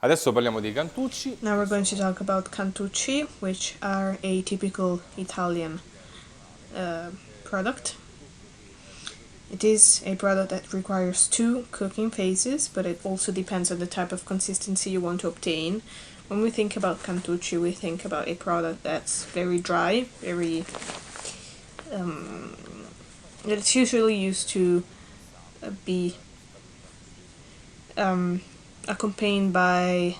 Adesso parliamo dei Cantucci. Now we're going to talk about Cantucci, which are a typical Italian product. It is a product that requires 2 cooking phases, but it also depends on the type of consistency you want to obtain. When we think about Cantucci, we think about a product that's very dry, very it's usually used to be accompanied by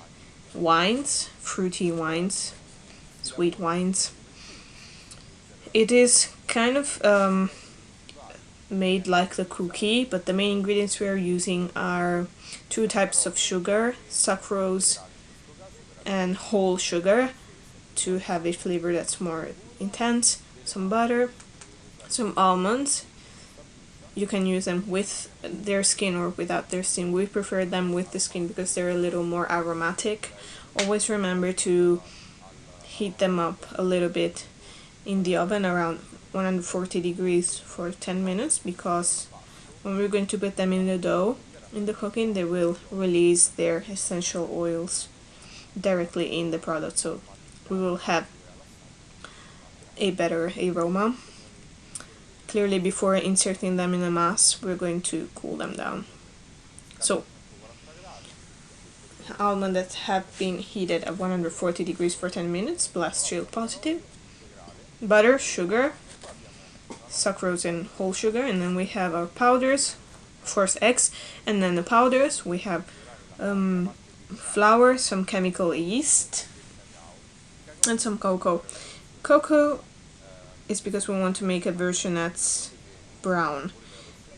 wines, fruity wines, sweet wines. It is kind of made like the cookie, but the main ingredients we are using are 2 types of sugar, sucrose and whole sugar, to have a flavor that's more intense, some butter, some almonds. You can use them with their skin or without their skin. We prefer them with the skin because they're a little more aromatic. Always remember to heat them up a little bit in the oven around 140 degrees for 10 minutes, because when we're going to put them in the dough in the cooking, they will release their essential oils directly in the product, so we will have a better aroma. Clearly, before inserting them in a mass, we're going to cool them down. So, almonds that have been heated at 140 degrees for 10 minutes, blast chill positive, butter, sugar, sucrose and whole sugar, and then we have our powders, of course eggs, and then the powders we have flour, some chemical yeast, and some cocoa. Cocoa is because we want to make a version that's brown.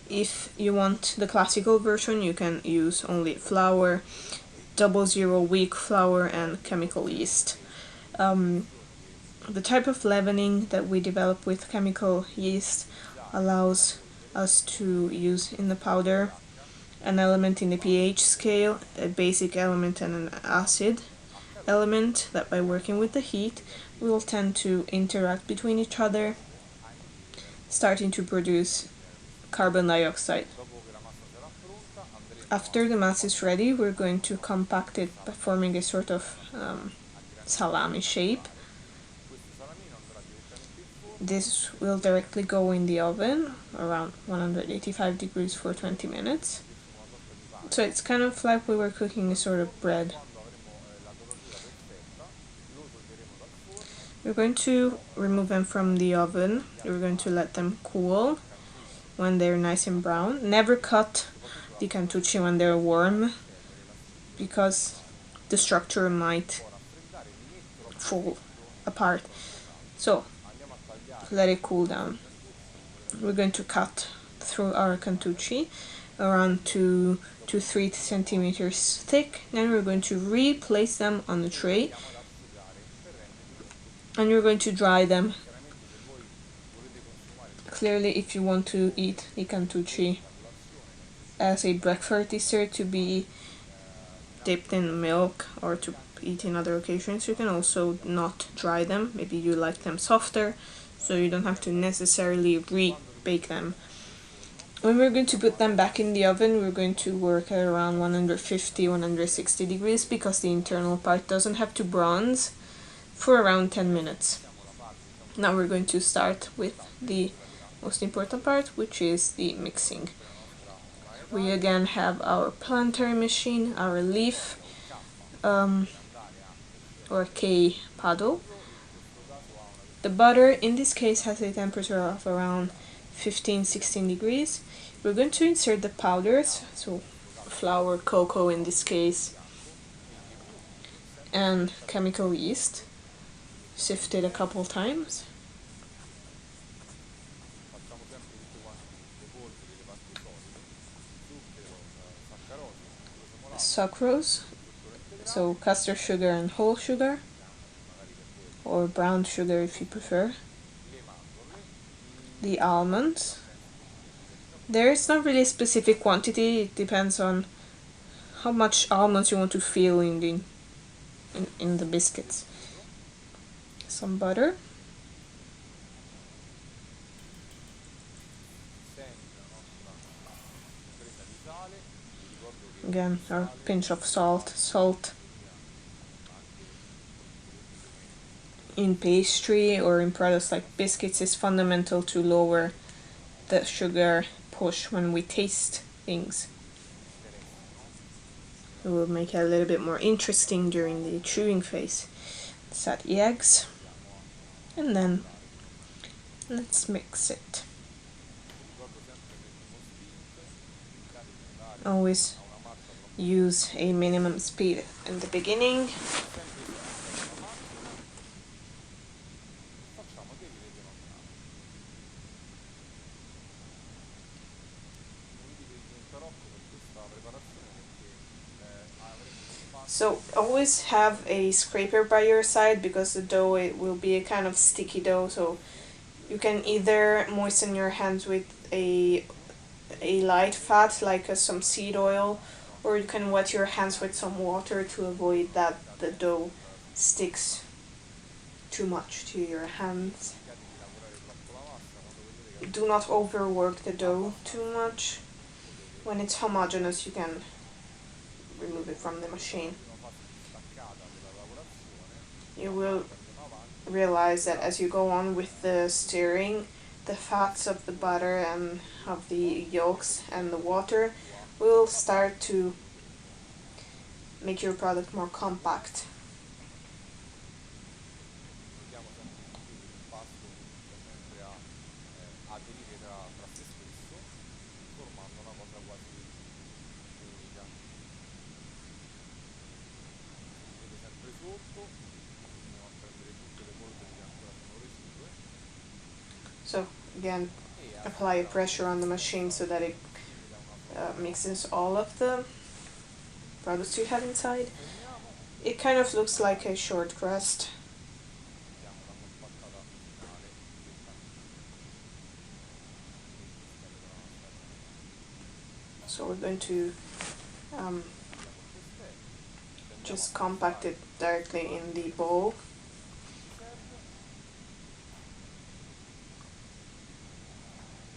If you want the classical version, you can use only flour, 00 weak flour, and chemical yeast. The type of leavening that we develop with chemical yeast allows us to use in the powder an element in the pH scale, a basic element and an acid element, that by working with the heat will tend to interact between each other, starting to produce carbon dioxide. After the mass is ready, we're going to compact it by forming a sort of salami shape. This will directly go in the oven around 185 degrees for 20 minutes. So it's kind of like we were cooking a sort of bread. We're going to remove them from the oven. We're going to let them cool when they're nice and brown. Never cut the Cantucci when they're warm, because the structure might fall apart. So let it cool down. We're going to cut through our Cantucci around 2 to 3 centimeters thick. Then we're going to replace them on the tray, and you're going to dry them. Clearly, if you want to eat the Cantucci as a breakfast dessert to be dipped in milk or to eat in other occasions, you can also not dry them. Maybe you like them softer, so you don't have to necessarily re-bake them. When we're going to put them back in the oven, we're going to work at around 150-160 degrees, because the internal part doesn't have to bronze, for around 10 minutes. Now we're going to start with the most important part, which is the mixing. We again have our planter machine, our leaf or K paddle. The butter in this case has a temperature of around 15-16 degrees. We're going to insert the powders, so flour, cocoa in this case, and chemical yeast, sifted a couple times. Sucrose, so caster sugar and whole sugar, or brown sugar if you prefer. The almonds. There is not really a specific quantity, it depends on how much almonds you want to feel in the biscuits. Some butter. Again, our pinch of salt. Salt in pastry or in products like biscuits is fundamental to lower the sugar push when we taste things. It will make it a little bit more interesting during the chewing phase. Let's add the eggs, and then let's mix it. Always use a minimum speed in the beginning. So always have a scraper by your side, because the dough, it will be a kind of sticky dough, so you can either moisten your hands with a light fat like some seed oil, or you can wet your hands with some water to avoid that the dough sticks too much to your hands. Do not overwork the dough too much. When it's homogeneous, you can remove it from the machine. You will realize that as you go on with the stirring, the fats of the butter and of the yolks and the water will start to make your product more compact. So again, apply a pressure on the machine so that it mixes all of the products you have inside. It kind of looks like a short crust. So we're going to just compact it directly in the bowl.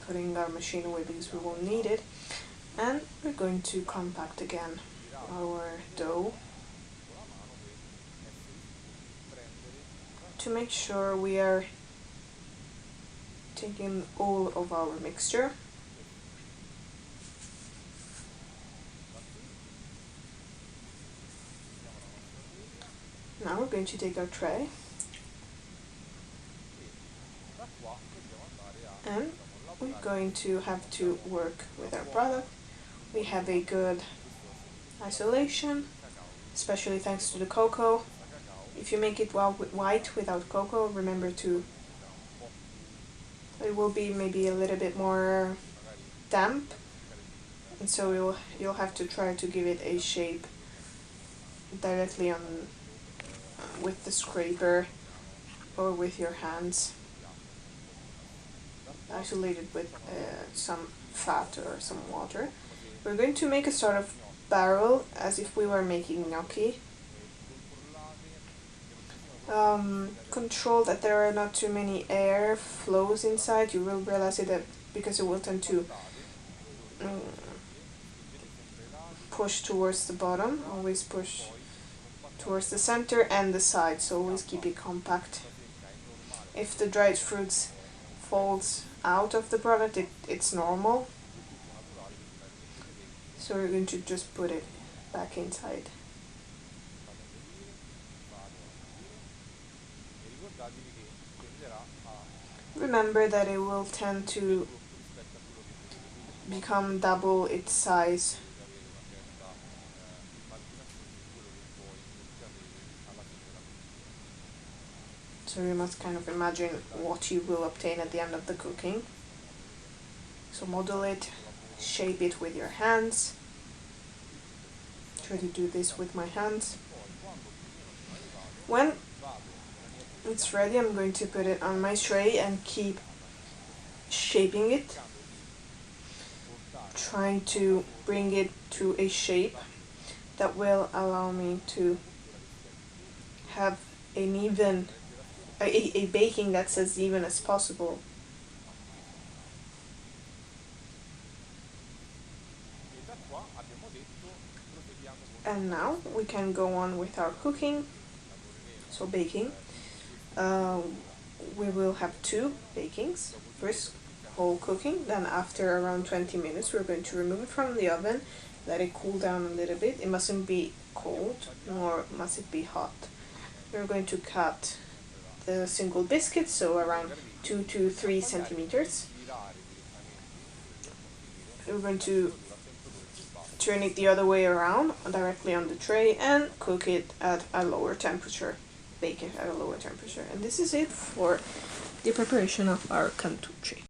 Putting our machine away because we won't need it. And we're going to compact again our dough to make sure we are taking all of our mixture. Now we're going to take our tray and we're going to have to work with our product. We have a good isolation, especially thanks to the cocoa. If you make it white without cocoa, remember to, it will be maybe a little bit more damp, and so you'll have to try to give it a shape directly on with the scraper or with your hands. Isolated with some fat or some water. We're going to make a sort of barrel as if we were making gnocchi. Control that there are not too many air flows inside. You will realize it because it will tend to push towards the bottom. Always push towards the center and the sides, so always keep it compact. If the dried fruits falls out of the product, it's normal. So we're going to just put it back inside. Remember that it will tend to become double its size. So you must kind of imagine what you will obtain at the end of the cooking. So model it, shape it with your hands. Try to do this with my hands. When it's ready, I'm going to put it on my tray and keep shaping it, trying to bring it to a shape that will allow me to have an even a baking that's as even as possible. And now we can go on with our cooking, so baking. we will have 2 bakings. First whole cooking, then after around 20 minutes we're going to remove it from the oven, let it cool down a little bit. It mustn't be cold, nor must it be hot. We're going to cut the single biscuit, so around 2 to 3 centimeters. We're going to turn it the other way around, directly on the tray, and cook it at a lower temperature. Bake it at a lower temperature. And this is it for the preparation of our Cantucci.